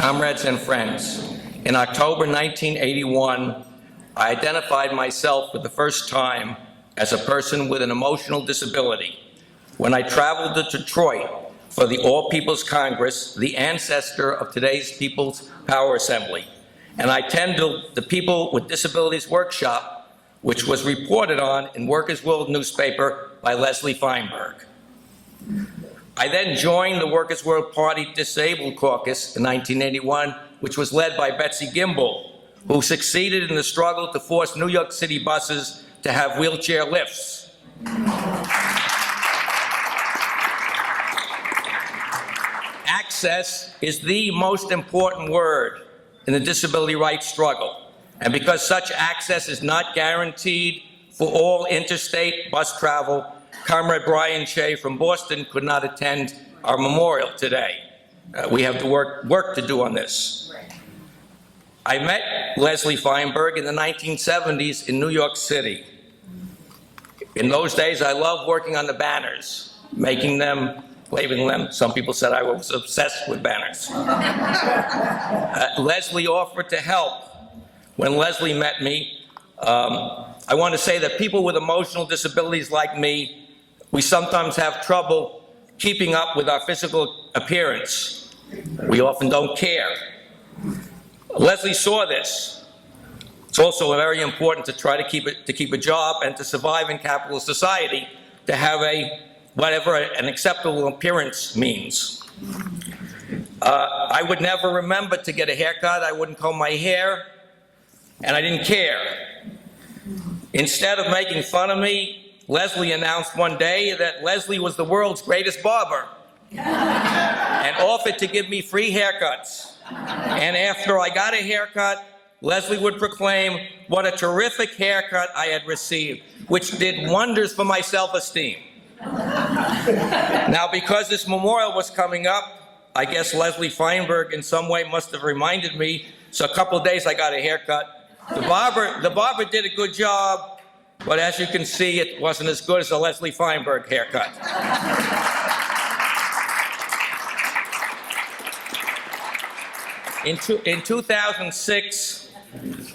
Comrades and friends, in October 1981, I identified myself for the first time as a person with an emotional disability when I traveled to Detroit for the All People's Congress, the ancestor of today's People's Power Assembly. And I attended the People with Disabilities Workshop, which was reported on in Workers' World newspaper by Leslie Feinberg. I then joined the Workers' World Party Disabled Caucus in 1981, which was led by Betsy Gimbel, who succeeded in the struggle to force New York City buses to have wheelchair lifts. Access is the most important word in the disability rights struggle. And because such access is not guaranteed for all interstate bus travel, Comrade Brian Shea from Boston could not attend our memorial today. We have work to do on this. I met Leslie Feinberg in the 1970s in New York City. In those days, I loved working on the banners, making them, labeling them. Some people said I was obsessed with banners. Leslie offered to help. When Leslie met me, I want to say that people with emotional disabilities like me, we sometimes have trouble keeping up with our physical appearance. We often don't care. Leslie saw this. It's also very important to try to keep a job and to survive in capitalist society, to have whatever an acceptable appearance means. I would never remember to get a haircut. I wouldn't comb my hair, and I didn't care. Instead of making fun of me, Leslie announced one day that Leslie was the world's greatest barber and offered to give me free haircuts. And after I got a haircut, Leslie would proclaim what a terrific haircut I had received, which did wonders for my self-esteem. Now, because this memorial was coming up, I guess Leslie Feinberg in some way must have reminded me, so a couple of days I got a haircut. The barber did a good job, but as you can see, it wasn't as good as a Leslie Feinberg haircut. In 2006,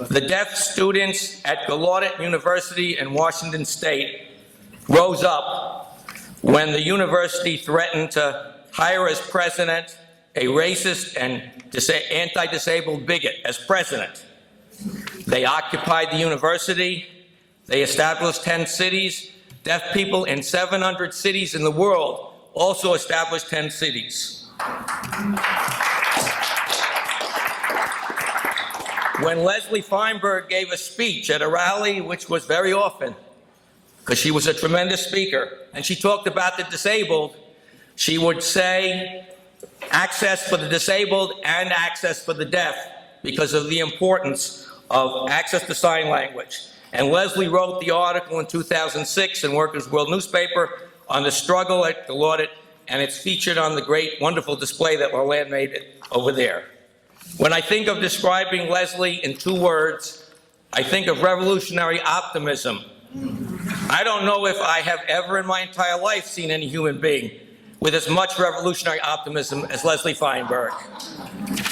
the deaf students at Gallaudet University in Washington State rose up when the university threatened to hire as president a racist and anti-disabled bigot as president. They occupied the university. They established 10 cities. Deaf people in 700 cities in the world also established 10 cities. When Leslie Feinberg gave a speech at a rally, which was very often, because she was a tremendous speaker, and she talked about the disabled, she would say access for the disabled and access for the deaf because of the importance of access to sign language. And Leslie wrote the article in 2006 in Workers' World newspaper on the struggle at Gallaudet, and it's featured on the great, wonderful display that Roland made over there. When I think of describing Leslie in 2 words, I think of revolutionary optimism. I don't know if I have ever in my entire life seen any human being with as much revolutionary optimism as Leslie Feinberg.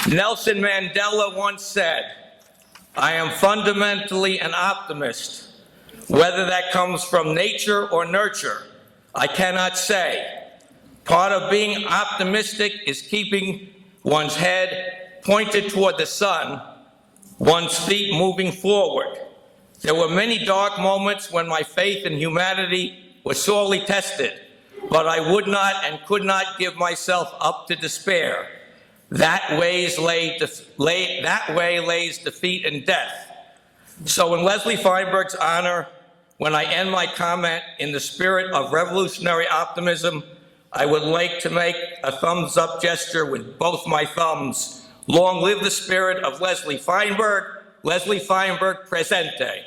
Nelson Mandela once said, "I am fundamentally an optimist. Whether that comes from nature or nurture, I cannot say. Part of being optimistic is keeping one's head pointed toward the sun, one's feet moving forward. There were many dark moments when my faith in humanity was sorely tested, but I would not and could not give myself up to despair. That way lays defeat and death." So in Leslie Feinberg's honor, when I end my comment in the spirit of revolutionary optimism, I would like to make a thumbs up gesture with both my thumbs. Long live the spirit of Leslie Feinberg presente.